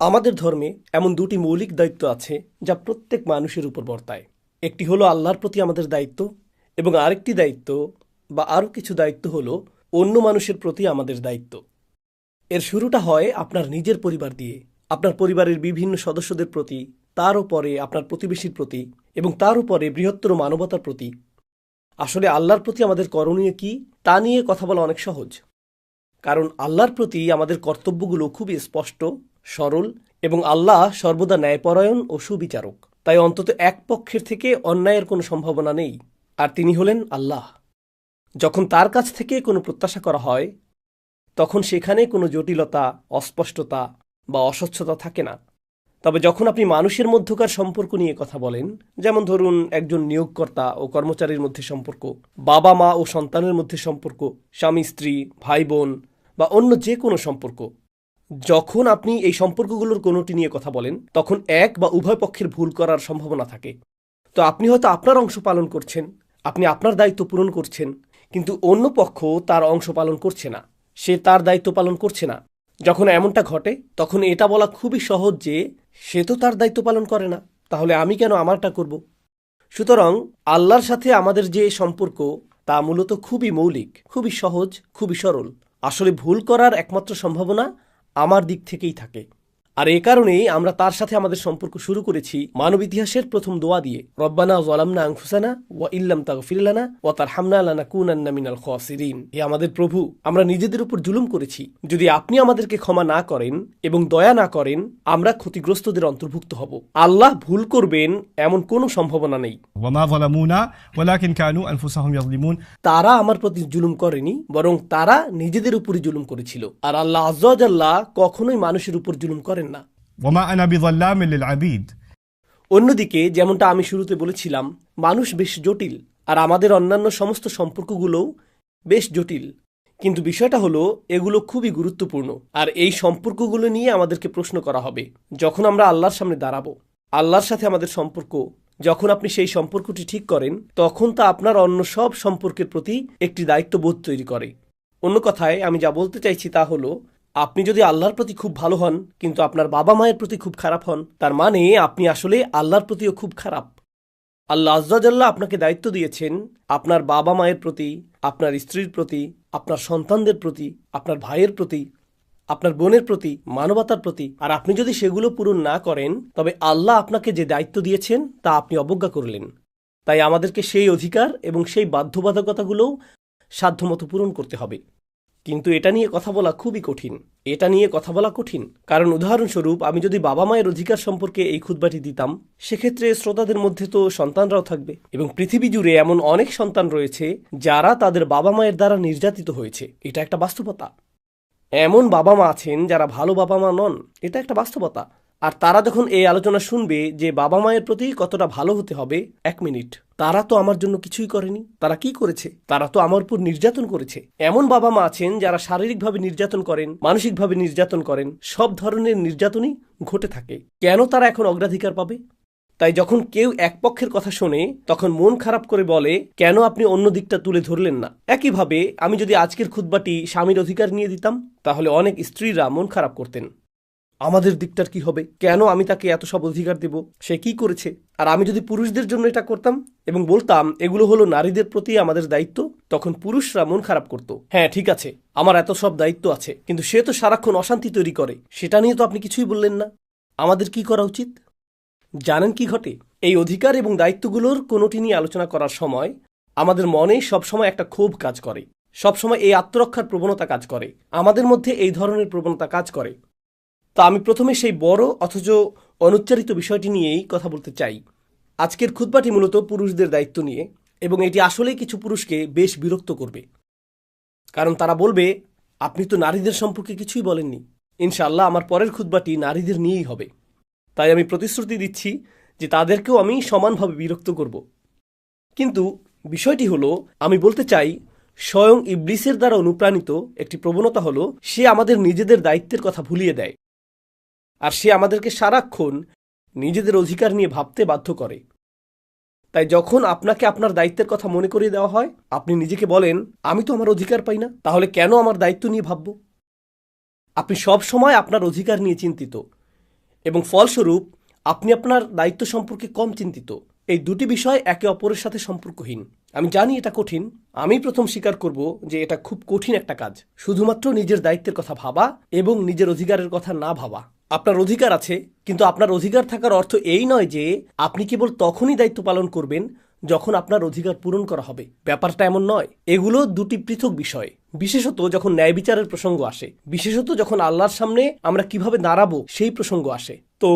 আমাদের ধর্মে এমন দুটি মৌলিক দায়িত্ব আছে যা প্রত্যেক মানুষের উপর বর্তায়। একটি হলো আল্লাহর প্রতি আমাদের দায়িত্ব, এবং আরেকটি দায়িত্ব বা আরও কিছু দায়িত্ব হলো অন্য মানুষের প্রতি আমাদের দায়িত্ব। এর শুরুটা হয় আপনার নিজের পরিবার দিয়ে, আপনার পরিবারের বিভিন্ন সদস্যদের প্রতি, তার উপরে আপনার প্রতিবেশীর প্রতি, এবং তার উপরে বৃহত্তর মানবতার প্রতি। আসলে আল্লাহর প্রতি আমাদের করণীয় কি তা নিয়ে কথা বলা অনেক সহজ, কারণ আল্লাহর প্রতি আমাদের কর্তব্যগুলো খুবই স্পষ্ট, সরল, এবং আল্লাহ সর্বদা ন্যায়পরায়ণ ও সুবিচারক। তাই অন্তত এক পক্ষের থেকে অন্যায়ের কোনো সম্ভাবনা নেই, আর তিনি হলেন আল্লাহ। যখন তার কাছ থেকে কোনো প্রত্যাশা করা হয়, তখন সেখানে কোনো জটিলতা, অস্পষ্টতা বা অস্বচ্ছতা থাকে না। তবে যখন আপনি মানুষের মধ্যকার সম্পর্ক নিয়ে কথা বলেন, যেমন ধরুন একজন নিয়োগকর্তা ও কর্মচারীর মধ্যে সম্পর্ক, বাবা মা ও সন্তানের মধ্যে সম্পর্ক, স্বামী স্ত্রী, ভাই বোন বা অন্য যে কোনো সম্পর্ক, যখন আপনি এই সম্পর্কগুলোর কোনোটি নিয়ে কথা বলেন, তখন এক বা উভয় পক্ষের ভুল করার সম্ভাবনা থাকে। তো আপনি হয়তো আপনার অংশ পালন করছেন, আপনি আপনার দায়িত্ব পূরণ করছেন, কিন্তু অন্য পক্ষ তার অংশ পালন করছে না, সে তার দায়িত্ব পালন করছে না। যখন এমনটা ঘটে, তখন এটা বলা খুবই সহজ যে সে তো তার দায়িত্ব পালন করে না, তাহলে আমি কেন আমারটা করব। সুতরাং আল্লাহর সাথে আমাদের যে সম্পর্ক, তা মূলত খুবই মৌলিক, খুবই সহজ, খুবই সরল। আসলে ভুল করার একমাত্র সম্ভাবনা আমার দিক থেকেই থাকে। আর এ কারণেই আমরা তার সাথে আমাদের সম্পর্ক শুরু করেছি মানব ইতিহাসের প্রথম দোয়া দিয়ে, রব্বানা যালামনা আনফুসানা ওয়া ইল্লাম তাগফির লানা ওয়া তারহামনা লানাকুনান্না মিনাল খাসিরিন। হে আমাদের প্রভু, আমরা নিজেদের উপর জুলুম করেছি। যদি আপনি আমাদেরকে ক্ষমা না করেন এবং দয়া না করেন, আমরা ক্ষতিগ্রস্তদের অন্তর্ভুক্ত হব। আল্লাহ ভুল করবেন এমন কোনো সম্ভাবনা নেই। وما ظلمونا ولكن كانوا أنفسهم يظلمون। তারা আমার প্রতি জুলুম করেনি, বরং তারা নিজেদের উপরই জুলুম করেছিল। আর আল্লাহ আজ্জা ওয়া জাল্লা কখনোই মানুষের উপর জুলুম করেন না। وما أنا بظلام للعبيد। অন্যদিকে যেমনটা আমি শুরুতে বলেছিলাম, মানুষ বেশ জটিল, আর আমাদের অন্যান্য সমস্ত সম্পর্কগুলোও বেশ জটিল। কিন্তু বিষয়টা হলো, এগুলো খুবই গুরুত্বপূর্ণ, আর এই সম্পর্কগুলো নিয়ে আমাদেরকে প্রশ্ন করা হবে যখন আমরা আল্লাহর সামনে দাঁড়াবো। আল্লাহর সাথে আমাদের সম্পর্ক, যখন আপনি সেই সম্পর্কটি ঠিক করেন, তখন তা আপনার অন্য সব সম্পর্কের প্রতি একটি দায়িত্ববোধ তৈরি করে। অন্য কথায় আমি যা বলতে চাইছি তা হলো, আপনি যদি আল্লাহর প্রতি খুব ভালো হন কিন্তু আপনার বাবা মায়ের প্রতি খুব খারাপ হন, তার মানে আপনি আসলে আল্লাহর প্রতিও খুব খারাপ। আল্লাহ আজ্জা জাল্লা আপনাকে দায়িত্ব দিয়েছেন আপনার বাবা মায়ের প্রতি, আপনার স্ত্রীর প্রতি, আপনার সন্তানদের প্রতি, আপনার ভাইয়ের প্রতি, আপনার বোনের প্রতি, মানবতার প্রতি। আর আপনি যদি সেগুলো পূরণ না করেন, তবে আল্লাহ আপনাকে যে দায়িত্ব দিয়েছেন তা আপনি অবজ্ঞা করলেন। তাই আমাদেরকে সেই অধিকার এবং সেই বাধ্যবাধকতাগুলোও সাধ্যমতো পূরণ করতে হবে। কিন্তু এটা নিয়ে কথা বলা খুবই কঠিন। কারণ উদাহরণস্বরূপ, আমি যদি বাবা মায়ের অধিকার সম্পর্কে এই খুতবাটি দিতাম, সেক্ষেত্রে শ্রোতাদের মধ্যে তো সন্তানরাও থাকবে, এবং পৃথিবী জুড়ে এমন অনেক সন্তান রয়েছে যারা তাদের বাবা মায়ের দ্বারা নির্যাতিত হয়েছে। এটা একটা বাস্তবতা। এমন বাবা মা আছেন যারা ভালো বাবা মা নন, এটা একটা বাস্তবতা। আর তারা যখন এই আলোচনা শুনবে যে বাবা মায়ের প্রতি কতটা ভালো হতে হবে, 1 মিনিট, তারা তো আমার জন্য কিছুই করেনি। তারা কি করেছে? তারা তো আমার উপর নির্যাতন করেছে। এমন বাবা মা আছেন যারা শারীরিকভাবে নির্যাতন করেন, মানসিকভাবে নির্যাতন করেন, সব ধরনের নির্যাতনই ঘটে থাকে। কেন তারা এখন অগ্রাধিকার পাবে? তাই যখন কেউ এক পক্ষের কথা শোনে, তখন মন খারাপ করে বলে, কেন আপনি অন্য দিকটা তুলে ধরলেন না? একইভাবে আমি যদি আজকের খুতবাটি স্বামীর অধিকার নিয়ে দিতাম, তাহলে অনেক স্ত্রীরা মন খারাপ করতেন। আমাদের দিকটার কি হবে? কেন আমি তাকে এত সব অধিকার দেব? সে কি করেছে? আর আমি যদি পুরুষদের জন্য এটা করতাম এবং বলতাম এগুলো হলো নারীদের প্রতি আমাদের দায়িত্ব, তখন পুরুষরা মন খারাপ করত। হ্যাঁ, ঠিক আছে, আমার এত সব দায়িত্ব আছে, কিন্তু সে তো সারাক্ষণ অশান্তি তৈরি করে, সেটা নিয়ে তো আপনি কিছুই বললেন না। আমাদের কি করা উচিত? জানেন কি ঘটে? এই অধিকার এবং দায়িত্বগুলোর কোনোটি নিয়ে আলোচনা করার সময় আমাদের মনে সবসময় একটা ক্ষোভ কাজ করে, সবসময় এই আত্মরক্ষার প্রবণতা কাজ করে, আমাদের মধ্যে এই ধরনের প্রবণতা কাজ করে। তা আমি প্রথমে সেই বড় অথচ অনুচ্চারিত বিষয়টি নিয়েই কথা বলতে চাই। আজকের খুতবাটি মূলত পুরুষদের দায়িত্ব নিয়ে, এবং এটি আসলেই কিছু পুরুষকে বেশ বিরক্ত করবে, কারণ তারা বলবে, আপনি তো নারীদের সম্পর্কে কিছুই বলেননি। ইনশাআল্লাহ আমার পরের খুতবাটি নারীদের নিয়েই হবে। তাই আমি প্রতিশ্রুতি দিচ্ছি যে তাদেরকেও আমি সমানভাবে বিরক্ত করব। কিন্তু বিষয়টি হলো, আমি বলতে চাই, স্বয়ং ইবলিসের দ্বারা অনুপ্রাণিত একটি প্রবণতা হলো, সে আমাদের নিজেদের দায়িত্বের কথা ভুলিয়ে দেয়, আর সে আমাদেরকে সারাক্ষণ নিজেদের অধিকার নিয়ে ভাবতে বাধ্য করে। তাই যখন আপনাকে আপনার দায়িত্বের কথা মনে করিয়ে দেওয়া হয়, আপনি নিজেকে বলেন, আমি তো আমার অধিকার পাই না, তাহলে কেন আমার দায়িত্ব নিয়ে ভাবব? আপনি সব সময় আপনার অধিকার নিয়ে চিন্তিত, এবং ফলস্বরূপ আপনি আপনার দায়িত্ব সম্পর্কে কম চিন্তিত। এই দুটি বিষয় একে অপরের সাথে সম্পর্কহীন। আমি জানি এটা কঠিন, আমি প্রথম স্বীকার করব যে এটা খুব কঠিন একটা কাজ, শুধুমাত্র নিজের দায়িত্বের কথা ভাবা এবং নিজের অধিকারের কথা না ভাবা। আপনার অধিকার আছে, কিন্তু আপনার অধিকার থাকার অর্থ এই নয় যে আপনি কেবল তখনই দায়িত্ব পালন করবেন যখন আপনার অধিকার পূরণ করা হবে। ব্যাপারটা এমন নয়। এগুলো দুটি পৃথক বিষয়, বিশেষত যখন ন্যায় বিচারের প্রসঙ্গ আসে, বিশেষত যখন আল্লাহর সামনে আমরা কিভাবে দাঁড়াবো সেই প্রসঙ্গ আসে। তো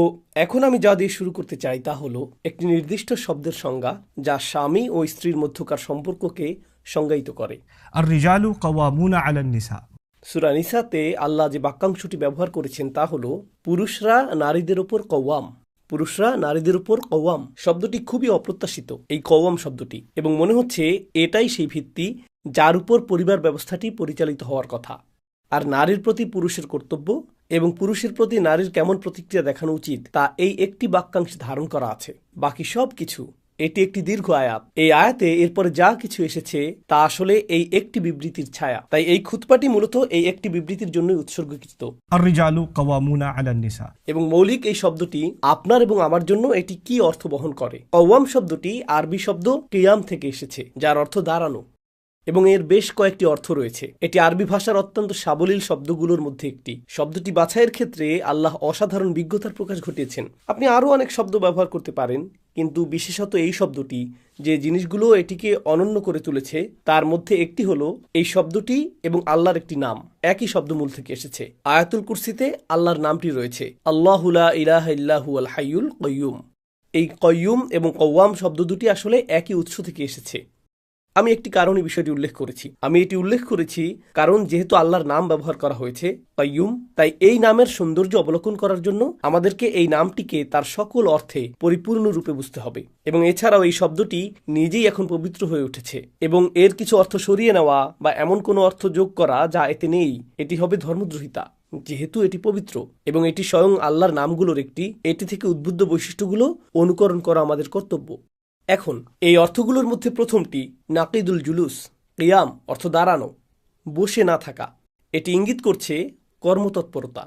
এখন আমি যা দিয়ে শুরু করতে চাই তা হলো একটি নির্দিষ্ট শব্দের সংজ্ঞা যা স্বামী ও স্ত্রীর মধ্যকার সম্পর্ককে সংজ্ঞায়িত করে। الرجال قوامون على النساء. সূরা নিসাতে আল্লাহ যে বাক্যাংশটি ব্যবহার করেছেন তা হলো পুরুষরা নারীদের উপর কওয়াম। পুরুষরা নারীদের উপর কওয়াম শব্দটি খুবই অপ্রত্যাশিত, এই কওয়াম শব্দটি, এবং মনে হচ্ছে এটাই সেই ভিত্তি যার উপর পরিবার ব্যবস্থাটি পরিচালিত হওয়ার কথা। আর নারীর প্রতি পুরুষের কর্তব্য এবং পুরুষের প্রতি নারীর কেমন প্রতিক্রিয়া দেখানো উচিত তা এই একটি বাক্যাংশে ধারণ করা আছে। বাকি সব কিছু, এটি একটি দীর্ঘ আয়াত। এই আয়াতে এরপরে যা কিছু এসেছে তা আসলে এই একটি বিবৃতির ছায়া। তাই এই খুতবাটি মূলত এই একটি বিবৃতির জন্যই উৎসর্গীকৃত। الرجال قوامون على النساء. এবং মৌলিক এই শব্দটি আপনার এবং আমার জন্য এটি কি অর্থ বহন করে। কওয়াম শব্দটি আরবি শব্দ কিয়াম থেকে এসেছে, যার অর্থ দাঁড়ানো, এবং এর বেশ কয়েকটি অর্থ রয়েছে। এটি আরবি ভাষার অত্যন্ত সাবলীল শব্দগুলোর মধ্যে একটি। শব্দটি বাছাইয়ের ক্ষেত্রে আল্লাহ অসাধারণ বিজ্ঞতার প্রকাশ ঘটিয়েছেন। আপনি আরও অনেক শব্দ ব্যবহার করতে পারেন, কিন্তু বিশেষত এই শব্দটি যে জিনিসগুলো এটিকে অনন্য করে তুলেছে তার মধ্যে একটি হলো এই শব্দটি এবং আল্লাহর একটি নাম একই শব্দমূল থেকে এসেছে। আয়াতুল কুরসিতে আল্লাহর নামটি রয়েছে, আল্লাহু লা ইলাহা ইল্লা হুয়াল হাইয়ুল কাইয়্যুম। এই কাইয়্যুম এবং কওয়াম শব্দ দুটি আসলে একই উৎস থেকে এসেছে। আমি একটি কারণে বিষয়টি উল্লেখ করেছি। আমি এটি উল্লেখ করেছি কারণ যেহেতু আল্লাহর নাম ব্যবহার করা হয়েছে কাইয়্যুম, তাই এই নামের সৌন্দর্য অবলোকন করার জন্য আমাদেরকে এই নামটিকে তার সকল অর্থে পরিপূর্ণরূপে বুঝতে হবে। এবং এছাড়াও এই শব্দটি নিজেই এখন পবিত্র হয়ে উঠেছে, এবং এর কিছু অর্থ সরিয়ে নেওয়া বা এমন কোনো অর্থ যোগ করা যা এতে নেই, এটি হবে ধর্মদ্রোহিতা। যেহেতু এটি পবিত্র এবং এটি স্বয়ং আল্লাহর নামগুলোর একটি, এটি থেকে উদ্বুদ্ধ বৈশিষ্ট্যগুলো অনুকরণ করা আমাদের কর্তব্য। এখন এই অর্থগুলোর মধ্যে প্রথমটি নাকিদুল জুলুস, কিয়াম অর্থ দাঁড়ানো, বসে না থাকা। এটি ইঙ্গিত করছে কর্মতৎপরতা।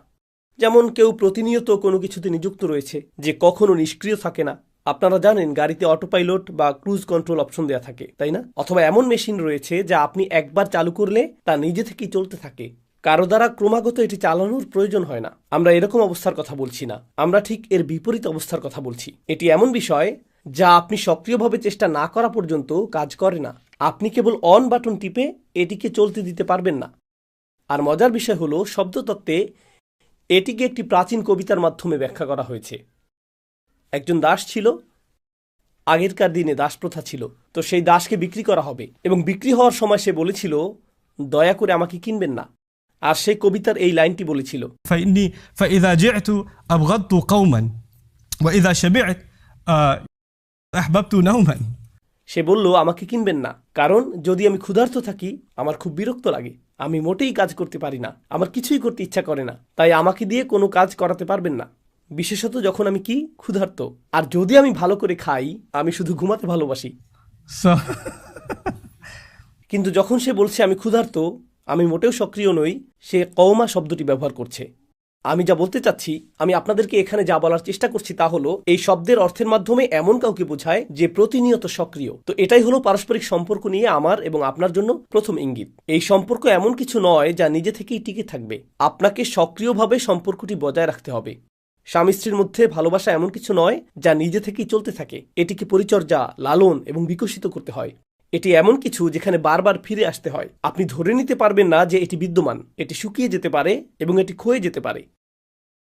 যেমন কেউ প্রতিনিয়ত কোনো কিছুতে নিযুক্ত রয়েছে যে কখনো নিষ্ক্রিয় থাকে না। আপনারা জানেন গাড়িতে অটো পাইলট বা ক্রুজ কন্ট্রোল অপশন দেওয়া থাকে, তাই না? অথবা এমন মেশিন রয়েছে যা আপনি একবার চালু করলে তা নিজে থেকেই চলতে থাকে, কারো দ্বারা ক্রমাগত এটি চালানোর প্রয়োজন হয় না। আমরা এরকম অবস্থার কথা বলছি না, আমরা ঠিক এর বিপরীত অবস্থার কথা বলছি। এটি এমন বিষয় যা আপনি সক্রিয়ভাবে চেষ্টা না করা পর্যন্ত কাজ করে না। আপনি কেবল অন বাটন টিপে এটিকে চলতে দিতে পারবেন না। আর মজার বিষয় হলো শব্দতত্ত্বে এটিকে একটি প্রাচীন কবিতার মাধ্যমে ব্যাখ্যা করা হয়েছে। একজন দাস ছিল, আগেরকার দিনে দাস প্রথা ছিল, তো সেই দাসকে বিক্রি করা হবে এবং বিক্রি হওয়ার সময় সে বলেছিল, দয়া করে আমাকে কিনবেন না। আর সেই কবিতার এই লাইনটি বলেছিল, فإني فإذا جعت أبغضت قوما وإذا شبعت أحببت نوما. সে বলল আমাকে কিনবেন না, কারণ যদি আমি ক্ষুধার্ত থাকি আমার খুব বিরক্ত লাগে, আমি মোটেই কাজ করতে পারি না, আমার কিছুই করতে ইচ্ছা করে না, তাই আমাকে দিয়ে কোনো কাজ করাতে পারবেন না, বিশেষত যখন আমি কি ক্ষুধার্ত। আর যদি আমি ভালো করে খাই, আমি শুধু ঘুমাতে ভালোবাসি। So কিন্তু যখন সে বলছে আমি ক্ষুধার্ত, আমি মোটেও সক্রিয় নই, সে কওমা শব্দটি ব্যবহার করছে। আমি যা বলতে চাচ্ছি, আমি আপনাদেরকে এখানে যা বলার চেষ্টা করছি তা হলো এই শব্দের অর্থের মাধ্যমে এমন কাউকে বোঝায় যে প্রতিনিয়ত সক্রিয়। তো এটাই হলো পারস্পরিক সম্পর্ক নিয়ে আমার এবং আপনার জন্য প্রথম ইঙ্গিত। এই সম্পর্ক এমন কিছু নয় যা নিজে থেকেই টিকে থাকবে, আপনাকে সক্রিয়ভাবে সম্পর্কটি বজায় রাখতে হবে। স্বামী স্ত্রীর মধ্যে ভালোবাসা এমন কিছু নয় যা নিজে থেকেই চলতে থাকে, এটিকে পরিচর্যা, লালন এবং বিকশিত করতে হয়। এটি এমন কিছু যেখানে বারবার ফিরে আসতে হয়। আপনি ধরে নিতে পারবেন না যে এটি বিদ্যমান, এটি শুকিয়ে যেতে পারে এবং এটি ক্ষয়ে যেতে পারে।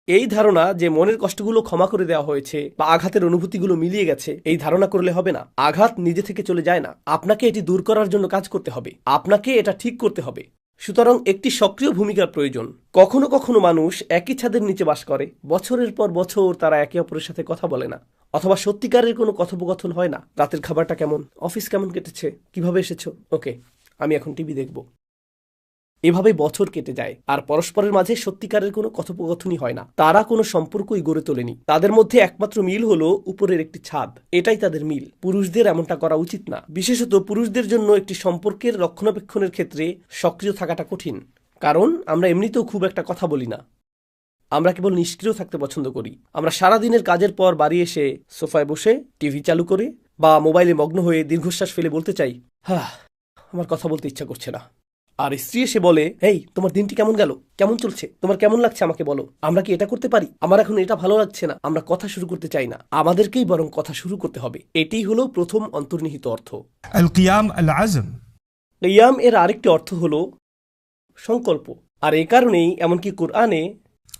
এই ধারণা যে মনের কষ্টগুলো ক্ষমা করে দেওয়া হয়েছে বা আঘাতের অনুভূতিগুলো মিলিয়ে গেছে, এই ধারণা করলে হবে না। আঘাত নিজে থেকে চলে যায় না, আপনাকে এটি দূর করার জন্য কাজ করতে হবে, আপনাকে এটা ঠিক করতে হবে। সুতরাং একটি সক্রিয় ভূমিকার প্রয়োজন। কখনো কখনো মানুষ একই ছাদের নিচে বাস করে, বছরের পর বছর তারা একে অপরের সাথে কথা বলে না, অথবা সত্যিকারের কোনো কথোপকথন হয় না। রাতের খাবারটা কেমন, অফিস কেমন কেটেছে, কিভাবে এসেছো, ওকে আমি এখন টিভি দেখব। এভাবে বছর কেটে যায় আর পরস্পরের মাঝে সত্যিকারের কোনো কথোপকথনই হয় না। তারা কোনো সম্পর্কই গড়ে তোলেনি। তাদের মধ্যে একমাত্র মিল হলো উপরের একটি ছাদ, এটাই তাদের মিল। পুরুষদের এমনটা করা উচিত না। বিশেষত পুরুষদের জন্য একটি সম্পর্কের রক্ষণাবেক্ষণের ক্ষেত্রে সক্রিয় থাকাটা কঠিন, কারণ আমরা এমনিতেও খুব একটা কথা বলি না। আমরা কেবল নিষ্ক্রিয় থাকতে পছন্দ করি। আমরা সারাদিনের কাজের পর বাড়ি এসে সোফায় বসে টিভি চালু করে বা মোবাইলে মগ্ন হয়ে দীর্ঘশ্বাস ফেলে বলতে চাই, আমার কথা বলতে ইচ্ছা করছে না। আর স্ত্রী এসে বলে, এই তোমার দিনটি কেমন গেল, কেমন চলছে, তোমার কেমন লাগছে আমাকে বলো, আমরা কি এটা করতে পারি, আমার এখন এটা ভালো লাগছে না। আমরা কথা শুরু করতে চাই না, আমাদেরকেই বরং কথা শুরু করতে হবে। এটাই হলো প্রথম অন্তর্নিহিত অর্থ। القيام العزم. কিয়াম এর আরেকটি অর্থ হলো সংকল্প। আর এই কারণেই এমনকি কোরআনে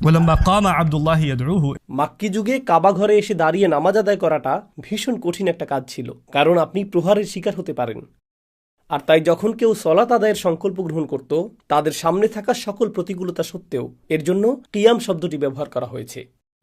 ولما قام عبد الله يدعوه মাক্কি যুগে কাবা ঘরে এসে দাঁড়িয়ে নামাজ আদায় করাটা ভীষণ কঠিন একটা কাজ ছিল, কারণ আপনি প্রহারের শিকার হতে পারেন। আর তাই যখন কেউ সলাত আদায়ের সংকল্প গ্রহণ করত, তাদের সামনে থাকা সকল প্রতিকূলতা সত্ত্বেও এর জন্য কিয়াম শব্দটি ব্যবহার করা হয়েছে।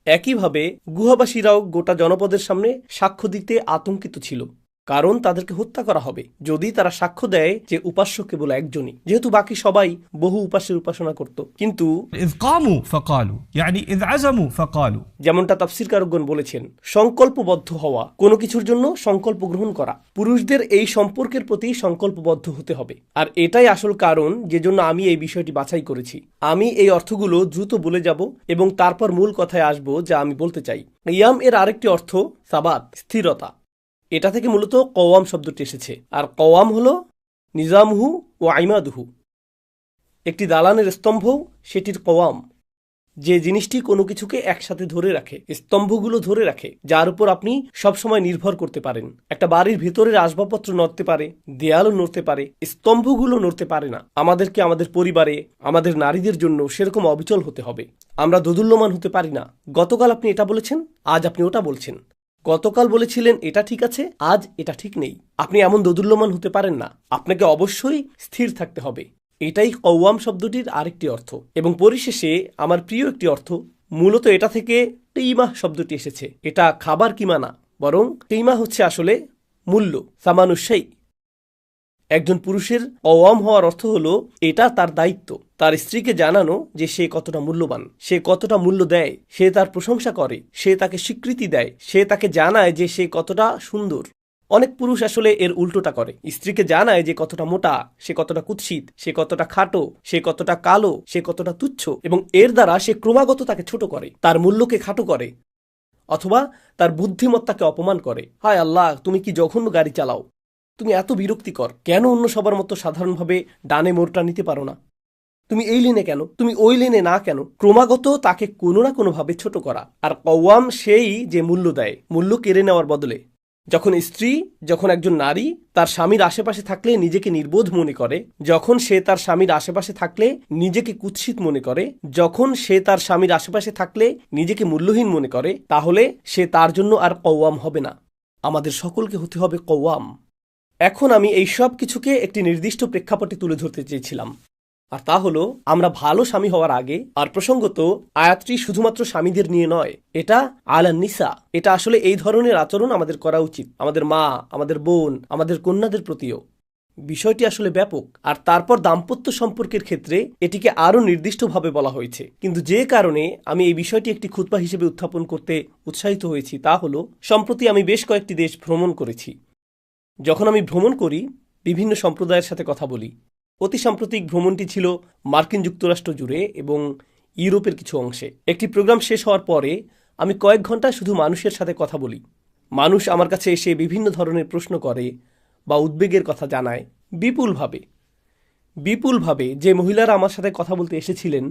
একইভাবে গুহাবাসীরাও গোটা জনপদের সামনে সাক্ষ্য দিতে আতঙ্কিত ছিল, কারণ তাদেরকে হত্যা করা হবে যদি তারা সাক্ষ্য দেয় যে উপাস্য কেবল একজনই, যেহেতু বাকি সবাই বহু উপাস্যের উপাসনা করত। কিন্তু إذ قاموا فقالوا يعني إذ عزموا فقالوا. যেমনটা তাফসীরকারকগণ বলেছেন, সংকল্পবদ্ধ হওয়া, কোনো কিছুর জন্য সংকল্প গ্রহণ করা, পুরুষদের এই সম্পর্কের প্রতি সংকল্পবদ্ধ হতে হবে। আর এটাই আসল কারণ যে জন্য আমি এই বিষয়টি বাছাই করেছি। আমি এই অর্থগুলো দ্রুত বলে যাব এবং তারপর মূল কথায় আসব যা আমি বলতে চাই। কিয়াম এর আরেকটি অর্থ সাবাত, স্থিরতা। এটা থেকে মূলত কওয়াম শব্দটি এসেছে। আর কওয়াম হলো নিজামহু ও আইমাদুহু, একটি দালানের স্তম্ভ সেটির কওয়াম, যে জিনিসটি কোনো কিছুকে একসাথে ধরে রাখে, স্তম্ভগুলো ধরে রাখে, যার উপর আপনি সবসময় নির্ভর করতে পারেন। একটা বাড়ির ভেতরের আসবাবপত্র নড়তে পারে, দেয়ালও নড়তে পারে, স্তম্ভগুলো নড়তে পারে না। আমাদেরকে আমাদের পরিবারে, আমাদের নারীদের জন্য সেরকম অবিচল হতে হবে। আমরা দোদুল্যমান হতে পারি না। গতকাল আপনি এটা বলেছেন, আজ আপনি ওটা বলছেন। গতকাল বলেছিলেন এটা ঠিক আছে, আজ এটা ঠিক নেই। আপনি এমন দোদুল্যমান হতে পারেন না। আপনাকে অবশ্যই স্থির থাকতে হবে। এটাই কওয়াম শব্দটির আরেকটি অর্থ। এবং পরিশেষে আমার প্রিয় একটি অর্থ, মূলত এটা থেকে কিমাহ শব্দটি এসেছে। এটা খাবার কিমা না, বরং কিমা হচ্ছে আসলে মূল্য, সামানুশাই। একজন পুরুষের কওয়াম হওয়ার অর্থ হলো এটা তার দায়িত্ব, তার স্ত্রীকে জানানো যে সে কতটা মূল্যবান, সে কতটা মূল্য দেয়, সে তার প্রশংসা করে, সে তাকে স্বীকৃতি দেয়, সে তাকে জানায় যে সে কতটা সুন্দর। অনেক পুরুষ আসলে এর উল্টোটা করে, স্ত্রীকে জানায় যে কতটা মোটা, সে কতটা কুৎসিত, সে কতটা খাটো, সে কতটা কালো, সে কতটা তুচ্ছ, এবং এর দ্বারা সে ক্রমাগত তাকে ছোট করে, তার মূল্যকে খাটো করে, অথবা তার বুদ্ধিমত্তাকে অপমান করে। হায় আল্লাহ, তুমি কি জঘন্য গাড়ি চালাও, তুমি এত বিরক্তিকর, কেন অন্য সবার মতো সাধারণভাবে ডানে মোড়টা নিতে পারো না, তুমি এই লেনে কেন, তুমি ওই লেনে না কেন, ক্রমাগত তাকে কোনো না কোনোভাবে ছোট করা। আর কওয়াম সেই যে মূল্য দেয়, মূল্য কেড়ে নেওয়ার বদলে। যখন একজন নারী তার স্বামীর আশেপাশে থাকলে নিজেকে নির্বোধ মনে করে, যখন সে তার স্বামীর আশেপাশে থাকলে নিজেকে কুৎসিত মনে করে, যখন সে তার স্বামীর আশেপাশে থাকলে নিজেকে মূল্যহীন মনে করে, তাহলে সে তার জন্য আর কওয়াম হবে না। আমাদের সকলকে হতে হবে কওয়াম। এখন আমি এই সব কিছুকে একটি নির্দিষ্ট প্রেক্ষাপটে তুলে ধরতে চেয়েছিলাম, আর তা হলো আমরা ভালো স্বামী হওয়ার আগে। আর প্রসঙ্গত আয়াতটি শুধুমাত্র স্বামীদের নিয়ে নয়, এটা আলান নিসা। এটা আসলে এই ধরনের আচরণ আমাদের করা উচিত আমাদের মা, আমাদের বোন, আমাদের কন্যাদের প্রতিও। বিষয়টি আসলে ব্যাপক। আর তারপর দাম্পত্য সম্পর্কের ক্ষেত্রে এটিকে আরও নির্দিষ্টভাবে বলা হয়েছে। কিন্তু যে কারণে আমি এই বিষয়টি একটি খুতবা হিসেবে উত্থাপন করতে উৎসাহিত হয়েছি তা হলো, সম্প্রতি আমি বেশ কয়েকটি দেশ ভ্রমণ করেছি। যখন আমি ভ্রমণ করি, বিভিন্ন সম্প্রদায়ের সাথে কথা বলি। অতি সাম্প্রতিক ভ্রমণটি ছিল মার্কিন যুক্তরাষ্ট্র জুড়ে এবং ইউরোপের কিছু অংশে। একটি প্রোগ্রাম শেষ হওয়ার পরে আমি কয়েক ঘন্টা শুধু মানুষের সাথে কথা বলি। মানুষ আমার কাছে এসে বিভিন্ন ধরনের প্রশ্ন করে বা উদ্বেগের কথা জানায় বিপুলভাবে। যে মহিলারা আমার সাথে কথা বলতে এসেছিলেন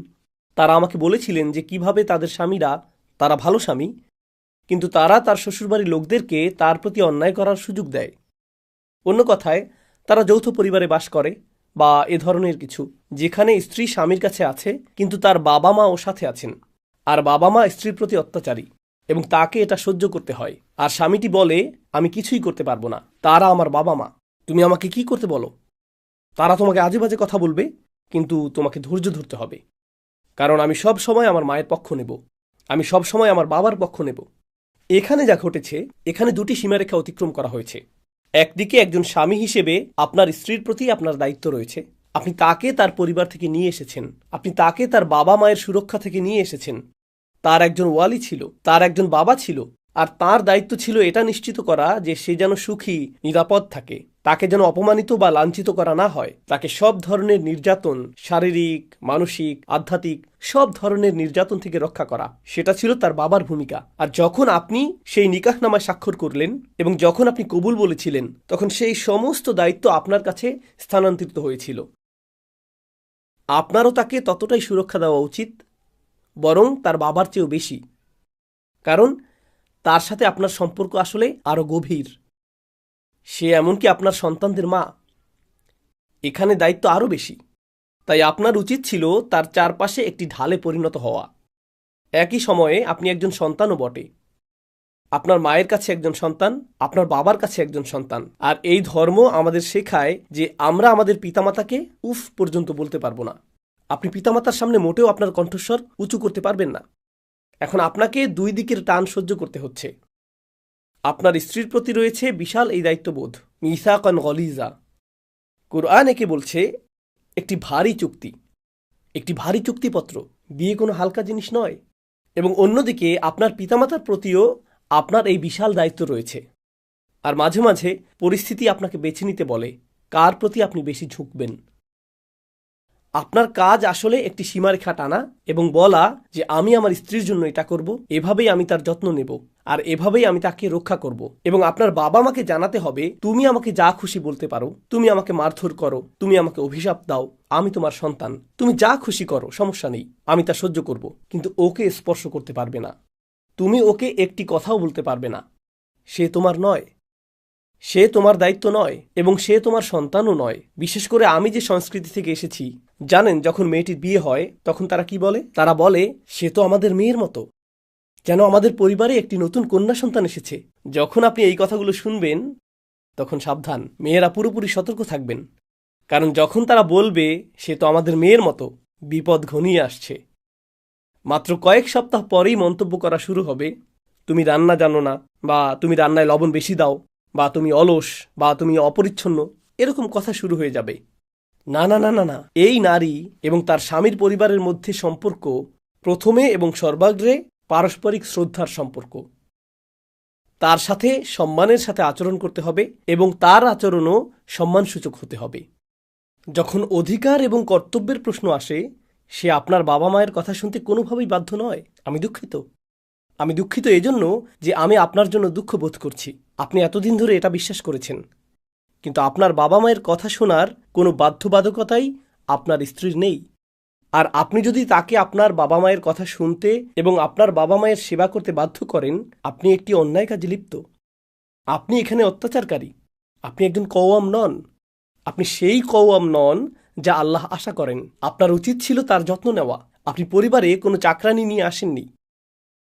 তারা আমাকে বলেছিলেন যে কিভাবে তাদের স্বামীরা, তারা ভালো স্বামী, কিন্তু তারা তার শ্বশুরবাড়ির লোকদেরকে তার প্রতি অন্যায় করার সুযোগ দেয়। অন্য কথায়, তারা যৌথ পরিবারে বাস করে বা এ ধরনের কিছু, যেখানে স্ত্রী স্বামীর কাছে আছে কিন্তু তার বাবা মা ও সাথে আছেন, আর বাবা মা স্ত্রীর প্রতি অত্যাচারী এবং তাকে এটা সহ্য করতে হয়। আর স্বামীটি বলে, আমি কিছুই করতে পারবো না, তারা আমার বাবা মা, তুমি আমাকে কি করতে বলো। তারা তোমাকে আজে বাজে কথা বলবে, কিন্তু তোমাকে ধৈর্য ধরতে হবে, কারণ আমি সব সময় আমার মায়ের পক্ষ নেব, আমি সব সময় আমার বাবার পক্ষ নেব। এখানে যা ঘটেছে, এখানে দুটি সীমারেখা অতিক্রম করা হয়েছে। একদিকে একজন স্বামী হিসেবে আপনার স্ত্রীর প্রতি আপনার দায়িত্ব রয়েছে। আপনি তাকে তার পরিবার থেকে নিয়ে এসেছেন, আপনি তাকে তার বাবা মায়ের সুরক্ষা থেকে নিয়ে এসেছেন। তার একজন ওয়ালি ছিল, তার একজন বাবা ছিল, আর তার দায়িত্ব ছিল এটা নিশ্চিত করা যে সে যেন সুখী, নিরাপদ থাকে। তাকে যেন অপমানিত বা লাঞ্ছিত করা না হয়, তাকে সব ধরনের নির্যাতন, শারীরিক, মানসিক, আধ্যাত্মিক সব ধরনের নির্যাতন থেকে রক্ষা করা, সেটা ছিল তার বাবার ভূমিকা। আর যখন আপনি সেই নিকাহনামায় স্বাক্ষর করলেন এবং যখন আপনি কবুল বলেছিলেন, তখন সেই সমস্ত দায়িত্ব আপনার কাছে স্থানান্তরিত হয়েছিল। আপনারও তাকে ততটাই সুরক্ষা দেওয়া উচিত, বরং তার বাবার চেয়েও বেশি, কারণ তার সাথে আপনার সম্পর্ক আসলে আরও গভীর। সে এমনকি আপনার সন্তানদের মা। এখানে দায়িত্ব আরও বেশি। তাই আপনার উচিত ছিল তার চারপাশে একটি ঢালে পরিণত হওয়া। একই সময়ে আপনি একজন সন্তানও বটে। আপনার মায়ের কাছে একজন সন্তান, আপনার বাবার কাছে একজন সন্তান। আর এই ধর্ম আমাদের শেখায় যে আমরা আমাদের পিতামাতাকে উফ পর্যন্ত বলতে পারবো না। আপনি পিতামাতার সামনে মোটেও আপনার কণ্ঠস্বর উঁচু করতে পারবেন না। এখন আপনাকে দুই দিকের টান সহ্য করতে হচ্ছে। আপনার স্ত্রীর প্রতি রয়েছে বিশাল এই দায়িত্ববোধ, মিসাকান গলিজা। কুরআন একে বলছে একটি ভারী চুক্তি, একটি ভারী চুক্তিপত্র। বিয়ে কোনো হালকা জিনিস নয়। এবং অন্যদিকে আপনার পিতামাতার প্রতিও আপনার এই বিশাল দায়িত্ব রয়েছে। আর মাঝে মাঝে পরিস্থিতি আপনাকে বেছে নিতে বলে কার প্রতি আপনি বেশি ঝুঁকবেন। আপনার কাজ আসলে একটি সীমারেখা টানা এবং বলা যে আমি আমার স্ত্রীর জন্য এটা করব, এভাবেই আমি তার যত্ন নেব, আর এভাবেই আমি তাকে রক্ষা করব। এবং আপনার বাবা মাকে জানাতে হবে তুমি আমাকে যা খুশি বলতে পারো, তুমি আমাকে মারধর করো, তুমি আমাকে অভিশাপ দাও, আমি তোমার সন্তান, তুমি যা খুশি করো, সমস্যা নেই, আমি তা সহ্য করব, কিন্তু ওকে স্পর্শ করতে পারবে না। তুমি ওকে একটি কথাও বলতে পারবে না। সে তোমার নয়, সে তোমার দায়িত্ব নয়, এবং সে তোমার সন্তানও নয়। বিশেষ করে আমি যে সংস্কৃতি থেকে এসেছি, জানেন যখন মেয়েটির বিয়ে হয় তখন তারা কি বলে? তারা বলে সে তো আমাদের মেয়ের মতো, যেন আমাদের পরিবারে একটি নতুন কন্যা সন্তান এসেছে। যখন আপনি এই কথাগুলো শুনবেন তখন সাবধান, মেয়েরা পুরোপুরি সতর্ক থাকবেন। কারণ যখন তারা বলবে সে তো আমাদের মেয়ের মতো, বিপদ ঘনিয়ে আসছে। মাত্র কয়েক সপ্তাহ পরেই মন্তব্য করা শুরু হবে তুমি রান্না জানো না, বা তুমি রান্নায় লবণ বেশি দাও, বা তুমি অলস, বা তুমি অপরিচ্ছন্ন, এরকম কথা শুরু হয়ে যাবে। না না না না না, এই নারী এবং তার স্বামীর পরিবারের মধ্যে সম্পর্ক প্রথমে এবং সর্বাগ্রে পারস্পরিক শ্রদ্ধার সম্পর্ক। তার সাথে সম্মানের সাথে আচরণ করতে হবে এবং তার আচরণও সম্মানসূচক হতে হবে। যখন অধিকার এবং কর্তব্যের প্রশ্ন আসে, সে আপনার বাবা মায়ের কথা শুনতে কোনোভাবেই বাধ্য নয়। আমি দুঃখিত এজন্য যে আমি আপনার জন্য দুঃখ বোধ করছি। আপনি এতদিন ধরে এটা বিশ্বাস করেছেন, কিন্তু আপনার বাবা মায়ের কথা শোনার কোনো বাধ্যবাধকতাই আপনার স্ত্রীর নেই। আর আপনি যদি তাকে আপনার বাবা মায়ের কথা শুনতে এবং আপনার বাবা মায়ের সেবা করতে বাধ্য করেন, আপনি একটি অন্যায় কাজে লিপ্ত। আপনি এখানে অত্যাচারকারী। আপনি একজন কওয়াম নন। আপনি সেই কওয়াম নন যা আল্লাহ আশা করেন। আপনার উচিত ছিল তার যত্ন নেওয়া। আপনি পরিবারে কোনো চাকরানি নিয়ে আসেননি।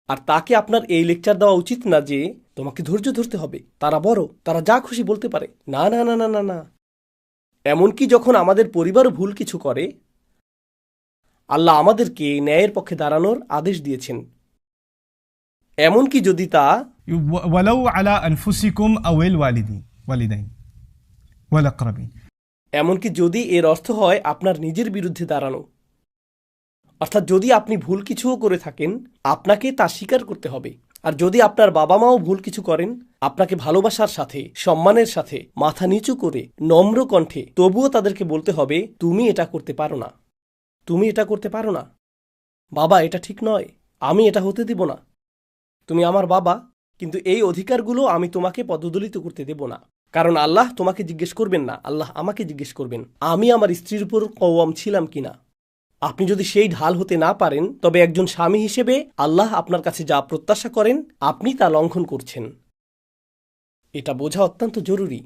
আর তাকে আপনার এই লেকচার দেওয়া উচিত না যে তোমাকে ধৈর্য ধরতে হবে, তারা বড়, তারা যা খুশি বলতে পারে। না না না না না না। এমনকি যখন আমাদের পরিবারও ভুল কিছু করে, আল্লাহ আমাদেরকে ন্যায়ের পক্ষে দাঁড়ানোর আদেশ দিয়েছেন। এমনকি যদি তা ولو على أنفسكم أو الوالدين والأقربين। এমনকি যদি এর অর্থ হয় আপনার নিজের বিরুদ্ধে দাঁড়ানো, অর্থাৎ যদি আপনি ভুল কিছুও করে থাকেন, আপনাকে তা স্বীকার করতে হবে। আর যদি আপনার বাবা মাও ভুল কিছু করেন, আপনাকে ভালোবাসার সাথে, সম্মানের সাথে, মাথা নিচু করে, নম্র কণ্ঠে তবুও তাদেরকে বলতে হবে তুমি এটা করতে পারো না, তুমি এটা করতে পারো না, বাবা এটা ঠিক নয়, আমি এটা হতে দেব না। তুমি আমার বাবা, কিন্তু এই অধিকারগুলো আমি তোমাকে পদদলিত করতে দেব না। কারণ আল্লাহ তোমাকে জিজ্ঞেস করবেন না, আল্লাহ আমাকে জিজ্ঞেস করবেন আমি আমার স্ত্রীর উপর কওয়াম ছিলাম কিনা। আপনি যদি সেই ঢাল হতে না পারেন, তবে একজন স্বামী হিসেবে আল্লাহ আপনার কাছে যা প্রত্যাশা করেন আপনি তা লঙ্ঘন করছেন। এটা বোঝা অত্যন্ত জরুরি।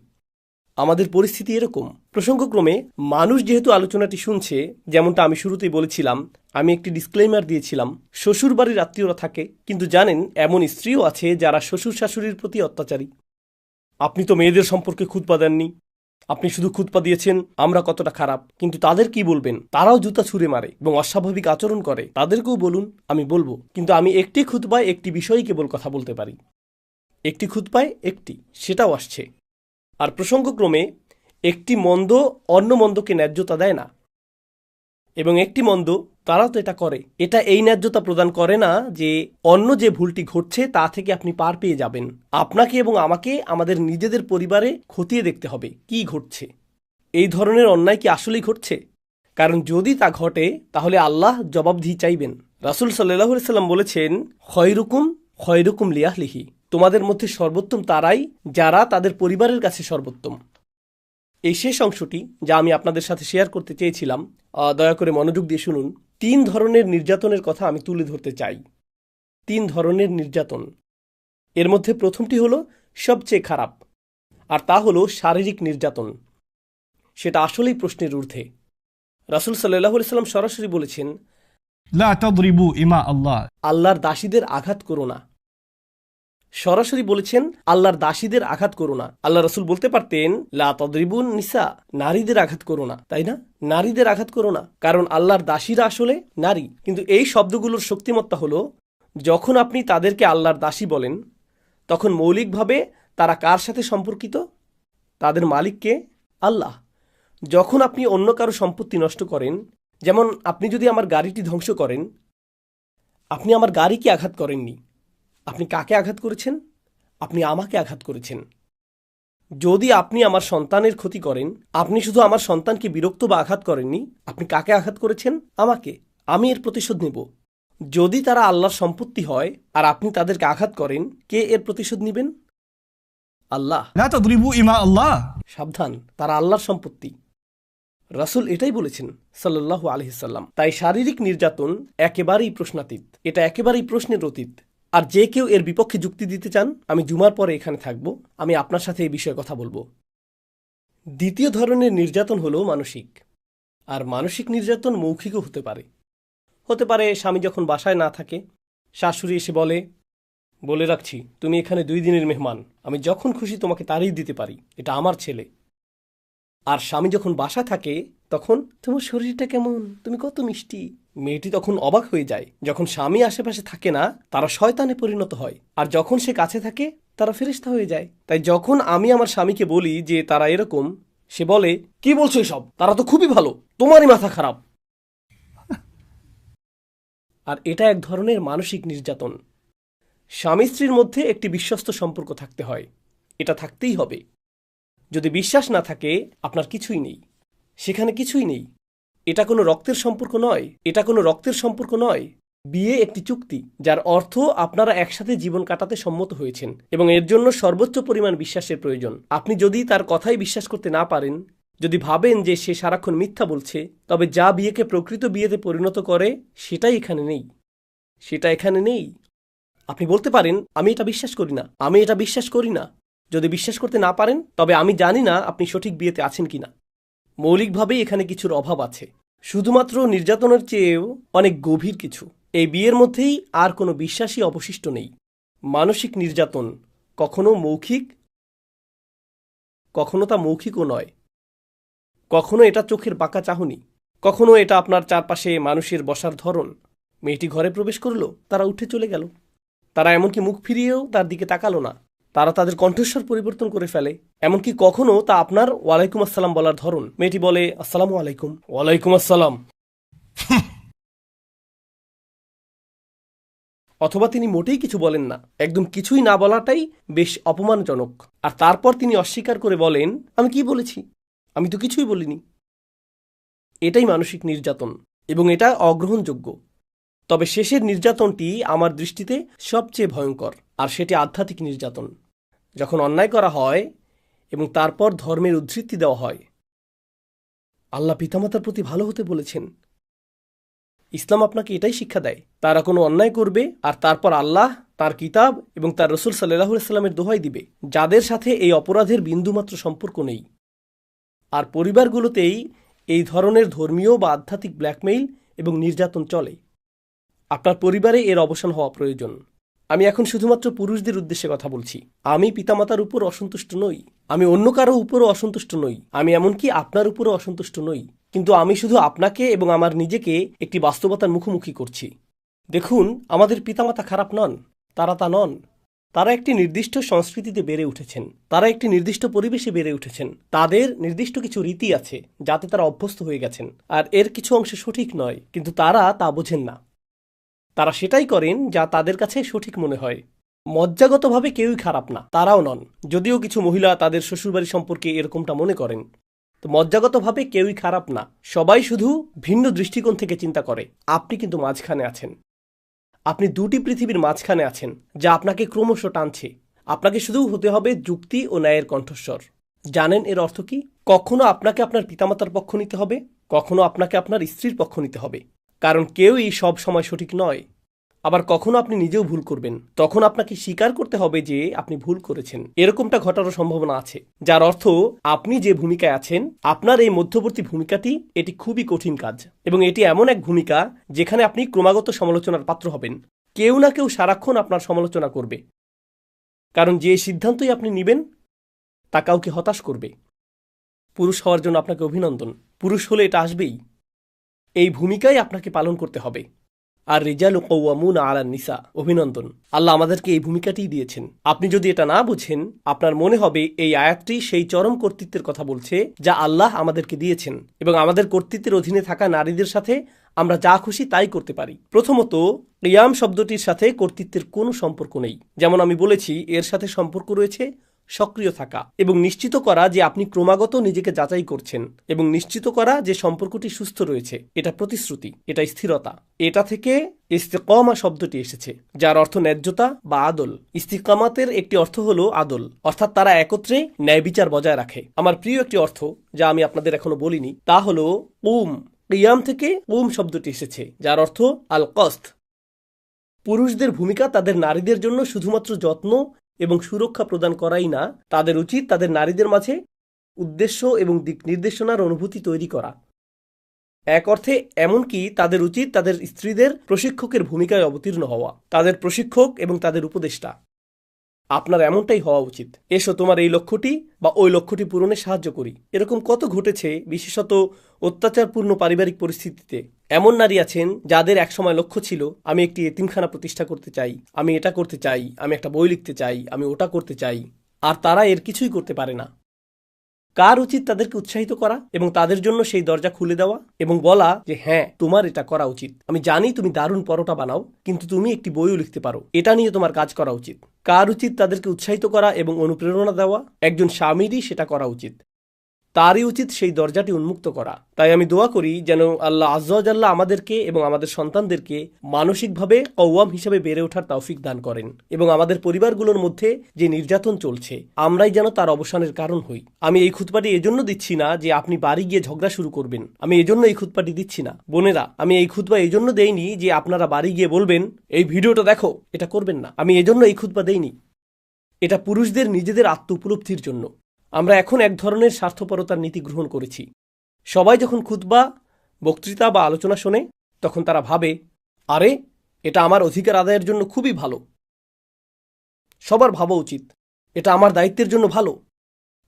আমাদের পরিস্থিতি এরকম। প্রসঙ্গক্রমে মানুষ যেহেতু আলোচনাটি শুনছে, যেমনটা আমি শুরুতেই বলেছিলাম, আমি একটি ডিসক্লেইমার দিয়েছিলাম, শ্বশুর বাড়ির আত্মীয়রা থাকে, কিন্তু জানেন এমন স্ত্রীও আছে যারা শ্বশুর শাশুড়ির প্রতি অত্যাচারী। আপনি তো মেয়েদের সম্পর্কে খুতবা দেননি, আপনি শুধু খুতবা দিয়েছেন আমরা কতটা খারাপ। কিন্তু তাদের কি বলবেন? তারাও জুতা ছুঁড়ে মারে এবং অস্বাভাবিক আচরণ করে। তাদেরকেও বলুন, আমি বলবো। কিন্তু আমি একটি খুতবায় একটি বিষয়ে কেবল কথা বলতে পারি। একটি খুতবায় একটি, সেটাও আসছে। আর প্রসঙ্গক্রমে একটি মন্দ অন্য মন্দকে ন্যায্যতা দেয় না। এবং একটি মন্দ, তারাও তো এটা করে। এটা এই ন্যায্যতা প্রদান করে না যে অন্য যে ভুলটি ঘটছে তা থেকে আপনি পার পেয়ে যাবেন। আপনাকে এবং আমাকে আমাদের নিজেদের পরিবারে খতিয়ে দেখতে হবে কি ঘটছে। এই ধরনের অন্যায় কি আসলেই ঘটছে? কারণ যদি তা ঘটে তাহলে আল্লাহ জবাবদিহি চাইবেন। রাসূল সাল্লাল্লাহু আলাইহি সাল্লাম বলেছেন, খয়রুকুম লিয়াহলিহি, তোমাদের মধ্যে সর্বোত্তম তারাই যারা তাদের পরিবারের কাছে সর্বোত্তম। এই শেষ অংশটি যা আমি আপনাদের সাথে শেয়ার করতে চেয়েছিলাম, দয়া করে মনোযোগ দিয়ে শুনুন। 3 ধরনের নির্যাতনের কথা আমি তুলে ধরতে চাই। 3 ধরনের নির্যাতন। এর মধ্যে প্রথমটি হলো সবচেয়ে খারাপ, আর তা হলো শারীরিক নির্যাতন। সেটা আসলেই প্রশ্নের ঊর্ধ্বে। রাসূল সাল্লাল্লাহু আলাইহি সাল্লাম সরাসরি বলেছেন, لا تضربوا إماء الله. আল্লাহর দাসীদের আঘাত করো না। সরাসরি বলেছেন, আল্লাহর দাসীদের আঘাত করো না। আল্লাহ রাসূল বলতে পারতেন, লা তাদরিবুন নিসা, নারীদের আঘাত করো না, তাই না? নারীদের আঘাত করো না, কারণ আল্লাহর দাসীরা আসলে নারী। কিন্তু এই শব্দগুলোর শক্তিমত্তা হলো, যখন আপনি তাদেরকে আল্লাহর দাসী বলেন তখন মৌলিকভাবে তারা কার সাথে সম্পর্কিত? তাদের মালিককে, আল্লাহ। যখন আপনি অন্য কারো সম্পত্তি নষ্ট করেন, যেমন আপনি যদি আমার গাড়িটি ধ্বংস করেন, আপনি আমার গাড়িকে আঘাত করেননি। আপনি কাকে আঘাত করেছেন? আপনি আমাকে আঘাত করেছেন। যদি আপনি আমার সন্তানের ক্ষতি করেন, আপনি শুধু আমার সন্তানকে বিরক্ত বা আঘাত করেননি, আপনি কাকে আঘাত করেছেন? আমাকে। আমি এর প্রতিশোধ নেব। যদি তারা আল্লাহর সম্পত্তি হয় আর আপনি তাদেরকে আঘাত করেন, কে এর প্রতিশোধ নেবেন? আল্লাহ। لا تضربوا إماء الله. সাবধান, তারা আল্লাহর সম্পত্তি। রাসূল এটাই বলেছেন সাল্লাল্লাহু আলাইহি সাল্লাম। তাই শারীরিক নির্যাতন একেবারেই প্রশ্নাতীত, এটা একেবারেই প্রশ্নের অতীত। আর যে কেউ এর বিপক্ষে যুক্তি দিতে চান, আমি জুমার পরে এখানে থাকব, আমি আপনার সাথে এই বিষয়ে কথা বলবো। দ্বিতীয় ধরনের নির্যাতন হলো মানসিক। আর মানসিক নির্যাতন মৌখিকও হতে পারে। হতে পারে স্বামী যখন বাসায় না থাকে, শাশুড়ি এসে বলে রাখছি, তুমি এখানে 2 দিনের মেহমান, আমি যখন খুশি তোমাকে তাড়িয়ে দিতে পারি, এটা আমার ছেলে। আর স্বামী যখন বাসা থাকে তখন, তোমার শরীরটা কেমন, তুমি কত মিষ্টি। মেয়েটি তখন অবাক হয়ে যায়। যখন স্বামী আশেপাশে থাকে না, তারা শয়তানে পরিণত হয়, আর যখন সে কাছে থাকে তারা ফেরেশতা হয়ে যায়। তাই যখন আমি আমার স্বামীকে বলি যে তারা এরকম, সে বলে, কি বলছো এসব, তারা তো খুবই ভালো, তোমারই মাথা খারাপ। আর এটা এক ধরনের মানসিক নির্যাতন। স্বামী স্ত্রীর মধ্যে একটি বিশ্বস্ত সম্পর্ক থাকতে হয়, এটা থাকতেই হবে। যদি বিশ্বাস না থাকে, আপনার কিছুই নেই, সেখানে কিছুই নেই। এটা কোনো রক্তের সম্পর্ক নয়, এটা কোনো রক্তের সম্পর্ক নয়। বিয়ে একটি চুক্তি, যার অর্থ আপনারা একসাথে জীবন কাটাতে সম্মত হয়েছেন, এবং এর জন্য সর্বোচ্চ পরিমাণ বিশ্বাসের প্রয়োজন। আপনি যদি তার কথাই বিশ্বাস করতে না পারেন, যদি ভাবেন যে সে সারাক্ষণ মিথ্যা বলছে, তবে যা বিয়েকে প্রকৃত বিয়েতে পরিণত করে সেটাই এখানে নেই, সেটা এখানে নেই। আপনি বলতে পারেন, আমি এটা বিশ্বাস করি না, আমি এটা বিশ্বাস করি না। যদি বিশ্বাস করতে না পারেন, তবে আমি জানি না আপনি সঠিক বিয়েতে আছেন কিনা। মৌলিকভাবেই এখানে কিছুর অভাব আছে, শুধুমাত্র নির্যাতনের চেয়েও অনেক গভীর কিছু। এই বিয়ের মধ্যেই আর কোনো বিশ্বাসই অবশিষ্ট নেই। মানসিক নির্যাতন কখনো মৌখিক, কখনো তা মৌখিকও নয়। কখনো এটা চোখের বাঁকা চাহনি, কখনো এটা আপনার চারপাশে মানুষের বসার ধরন। মেয়েটি ঘরে প্রবেশ করলো, তারা উঠে চলে গেল। তারা এমনকি মুখ ফিরিয়েও তার দিকে তাকালো না। তারা তাদের কণ্ঠস্বর পরিবর্তন করে ফেলে। এমনকি কখনো তা আপনার ওয়ালাইকুম আসসালাম বলার ধরন। মেয়েটি বলে, আসসালামু আলাইকুম। ওয়ালাইকুম আসসালাম। অথবা তিনি মোটেই কিছু বলেন না, একদম কিছুই না বলাটাই বেশ অপমানজনক। আর তারপর তিনি অস্বীকার করে বলেন, আমি কি বলেছি, আমি তো কিছুই বলিনি। এটাই মানসিক নির্যাতন, এবং এটা অগ্রহণযোগ্য। তবে শেষের নির্যাতনটি আমার দৃষ্টিতে সবচেয়ে ভয়ঙ্কর, আর সেটি আধ্যাত্মিক নির্যাতন। যখন অন্যায় করা হয় এবং তারপর ধর্মের উদ্ধৃতি দেওয়া হয়। আল্লাহ পিতামাতার প্রতি ভালো হতে বলেছেন। ইসলাম আপনাকে এটাই শিক্ষা দেয়। তারা কোনো অন্যায় করবে আর তারপর আল্লাহ, তার কিতাব এবং তার রসুল সাল্লাল্লাহু আলাইহি সাল্লামের দোহাই দিবে, যাদের সাথে এই অপরাধের বিন্দুমাত্র সম্পর্ক নেই। আর পরিবারগুলোতেই এই ধরনের ধর্মীয় বা আধ্যাত্মিক ব্ল্যাকমেইল এবং নির্যাতন চলে। আপনার পরিবারে এর অবসান হওয়া প্রয়োজন। আমি এখন শুধুমাত্র পুরুষদের উদ্দেশ্যে কথা বলছি। আমি পিতামাতার উপর অসন্তুষ্ট নই, আমি অন্য কারো উপরও অসন্তুষ্ট নই, আমি এমনকি আপনার উপরও অসন্তুষ্ট নই। কিন্তু আমি শুধু আপনাকে এবং আমার নিজেকে একটি বাস্তবতার মুখোমুখি করছি। দেখুন, আমাদের পিতামাতা খারাপ নন, তারা তা নন। তারা একটি নির্দিষ্ট সংস্কৃতিতে বেড়ে উঠেছেন, তারা একটি নির্দিষ্ট পরিবেশে বেড়ে উঠেছেন, তাদের নির্দিষ্ট কিছু রীতি আছে যাতে তারা অভ্যস্ত হয়ে গেছেন, আর এর কিছু অংশ সঠিক নয়, কিন্তু তারা তা বোঝেন না। তারা সেটাই করেন যা তাদের কাছে সঠিক মনে হয়। মজ্জাগতভাবে কেউই খারাপ না, তারাও নন, যদিও কিছু মহিলা তাদের শ্বশুরবাড়ি সম্পর্কে এরকমটা মনে করেন। তো মজ্জাগতভাবে কেউই খারাপ না, সবাই শুধু ভিন্ন দৃষ্টিকোণ থেকে চিন্তা করে। আপনি কিন্তু মাঝখানে আছেন, আপনি দুটি পৃথিবীর মাঝখানে আছেন, যা আপনাকে ক্রমশ টানছে। আপনাকে শুধু হতে হবে যুক্তি ও ন্যায়ের কণ্ঠস্বর। জানেন এর অর্থ কি? কখনো আপনাকে আপনার পিতামাতার পক্ষ নিতে হবে, কখনো আপনাকে আপনার স্ত্রীর পক্ষ নিতে হবে, কারণ কেউই সব সময় সঠিক নয়। আবার কখনো আপনি নিজেও ভুল করবেন, তখন আপনাকে স্বীকার করতে হবে যে আপনি ভুল করেছেন। এরকমটা ঘটারও সম্ভাবনা আছে, যার অর্থ আপনি যে ভূমিকায় আছেন, আপনার এই মধ্যবর্তী ভূমিকাটি, এটি খুবই কঠিন কাজ, এবং এটি এমন এক ভূমিকা যেখানে আপনি ক্রমাগত সমালোচনার পাত্র হবেন। কেউ না কেউ সারাক্ষণ আপনার সমালোচনা করবে, কারণ যে সিদ্ধান্তই আপনি নেবেন তা কাউকে হতাশ করবে। পুরুষ হওয়ার জন্য আপনাকে অভিনন্দন। পুরুষ হলে এটা আসবেই। এই ভূমিকাই আপনাকে পালন করতে হবে। আর রিজালু কওয়ামুনা আলান নিসা, অভিনন্দন, আল্লাহ আমাদেরকে এই ভূমিকাটিই দিয়েছেন। আপনি যদি এটা না বুঝেন, আপনার মনে হবে এই আয়াতটি সেই চরম কর্তৃত্বের কথা বলছে যা আল্লাহ আমাদেরকে দিয়েছেন, এবং আমাদের কর্তৃত্বের অধীনে থাকা নারীদের সাথে আমরা যা খুশি তাই করতে পারি। প্রথমত, কিয়াম শব্দটির সাথে কর্তৃত্বের কোনো সম্পর্ক নেই। যেমন আমি বলেছি, এর সাথে সম্পর্ক রয়েছে সক্রিয় থাকা এবং নিশ্চিত করা যে আপনি ক্রমাগত নিজেকে যাচাই করছেন, এবং নিশ্চিত করা যে সম্পর্কটি সুস্থ রয়েছে। এটা প্রতিশ্রুতি, এটা স্থিরতা। এটা থেকে ইস্তিকামা শব্দটি এসেছে, যার অর্থ ন্যায্যতা বা আদল। ইস্তিকামাতের একটি অর্থ হলো আদল, অর্থাৎ তারা একত্রে ন্যায় বিচার বজায় রাখে। আমার প্রিয় একটি অর্থ যা আমি আপনাদের এখনো বলিনি, তা হলো কুম। কিয়াম থেকে কুম শব্দটি এসেছে, যার অর্থ আল কস্ত। পুরুষদের ভূমিকা তাদের নারীদের জন্য শুধুমাত্র যত্ন এবং সুরক্ষা প্রদান করাই না, তাদের উচিত তাদের নারীদের মাঝে উদ্দেশ্য এবং দিক নির্দেশনার অনুভূতি তৈরি করা। এক অর্থে এমনকি তাদের উচিত তাদের স্ত্রীদের প্রশিক্ষকের ভূমিকায় অবতীর্ণ হওয়া, তাদের প্রশিক্ষক এবং তাদের উপদেষ্টা। আপনার এমনটাই হওয়া উচিত। এসো তোমার এই লক্ষ্যটি বা ওই লক্ষ্যটি পূরণে সাহায্য করি। এরকম কত ঘটেছে, বিশেষত অত্যাচারপূর্ণ পারিবারিক পরিস্থিতিতে। এমন নারী আছেন যাদের একসময় লক্ষ্য ছিল, আমি একটি এতিমখানা প্রতিষ্ঠা করতে চাই, আমি এটা করতে চাই, আমি একটা বই লিখতে চাই, আমি ওটা করতে চাই, আর তারা এর কিছুই করতে পারে না। কার উচিত তাদেরকে উৎসাহিত করা এবং তাদের জন্য সেই দরজা খুলে দেওয়া এবং বলা যে হ্যাঁ, তোমার এটা করা উচিত। আমি জানি তুমি দারুণ পরোটা বানাও, কিন্তু তুমি একটি বইও লিখতে পারো, এটা নিয়ে তোমার কাজ করা উচিত। কার উচিত তাদেরকে উৎসাহিত করা এবং অনুপ্রেরণা দেওয়া? একজন স্বামীরই সেটা করা উচিত। তারই উচিত সেই দরজাটি উন্মুক্ত করা। তাই আমি দোয়া করি যেন আল্লাহ আজ্জা ওয়া জাল্লা আমাদেরকে এবং আমাদের সন্তানদেরকে মানসিকভাবে কওয়াম হিসেবে বেড়ে ওঠার তৌফিক দান করেন, এবং আমাদের পরিবারগুলোর মধ্যে যে নির্যাতন চলছে, আমরাই যেন তার অবসানের কারণ হই। আমি এই খুতবাটি এজন্য দিচ্ছি না যে আপনি বাড়ি গিয়ে ঝগড়া শুরু করবেন। আমি এজন্য এই খুতবাটি দিচ্ছি না। বোনেরা, আমি এই খুতবা এজন্য দেইনি যে আপনারা বাড়ি গিয়ে বলবেন এই ভিডিওটা দেখো। এটা করবেন না। আমি এজন্য এই খুতবা দেইনি। এটা পুরুষদের নিজেদের আত্ম উপলব্ধির জন্য। আমরা এখন এক ধরনের স্বার্থপরতার নীতি গ্রহণ করেছি। সবাই যখন খুতবা, বক্তৃতা বা আলোচনা শোনে, তখন তারা ভাবে, আরে এটা আমার অধিকার আদায়ের জন্য খুবই ভালো, সবার ভাবা উচিত, এটা আমার দায়িত্বের জন্য ভালো।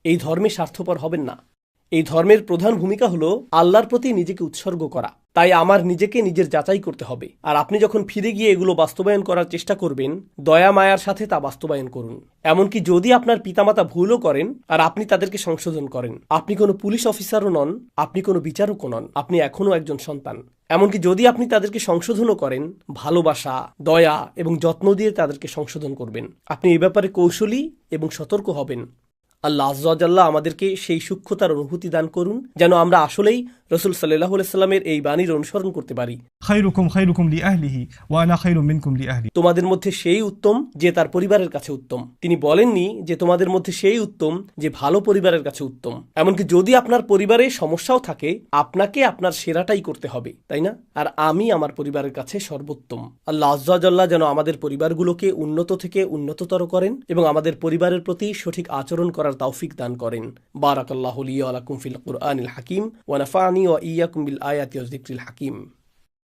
এই ধর্মে স্বার্থপর হবেন না। এই ধর্মের প্রধান ভূমিকা হলো আল্লাহর প্রতি নিজেকে উৎসর্গ করা। তাই আমার নিজেকে নিজের যাচাই করতে হবে। আর আপনি যখন ফিরে গিয়ে এগুলো বাস্তবায়ন করার চেষ্টা করবেন, দয়া মায়ার সাথে তা বাস্তবায়ন করুন। এমনকি যদি আপনার পিতামাতা ভুলও করেন আর আপনি তাদেরকে সংশোধন করেন, আপনি কোনো পুলিশ অফিসারও নন, আপনি কোনো বিচারকও নন, আপনি এখনও একজন সন্তান। এমনকি যদি আপনি তাদেরকে সংশোধনও করেন, ভালোবাসা, দয়া এবং যত্ন দিয়ে তাদেরকে সংশোধন করবেন। আপনি এ ব্যাপারে কৌশলী এবং সতর্ক হবেন। আল্লাহ আজ্জা ওয়া জাল্লা আমাদেরকে সেই সূক্ষ্মতার অনুভূতি দান করুন যেন আমরা আসলেই রাসূল সাল্লাল্লাহু আলাইহি সাল্লামের এই বাণীর অনুসরণ করতে পারি। খায়রুকুম খায়রুকুম লিআহলিহি ওয়া আনা খায়রুম মিনকুম লিআহলি। তোমাদের মধ্যে সেই উত্তম যে তার পরিবারের কাছে উত্তম। তিনি বলেননি যে তোমাদের মধ্যে সেই উত্তম যে ভালো পরিবারের কাছে উত্তম। এমনকি যদি আপনার পরিবারে সমস্যাও থাকে, আপনাকে আপনার সেরাটাই করতে হবে, তাই না? আর আমি আমার পরিবারের কাছে সর্বোত্তম। আল্লাহ আজ্জা ওয়া জাল্লা যেন আমাদের পরিবারগুলোকে উন্নত থেকে উন্নততর করেন এবং আমাদের পরিবারের প্রতি সঠিক আচরণ করার তৌফিক দান করেন। বারাকাল্লাহু লি ওয়া লাকুম ফিল কুরআনিল হাকিম ওয়া নাফা'নি ওয়া ইয়্যাকুম বিল আয়াতি ওয়াজ যিকরিল হাকিম।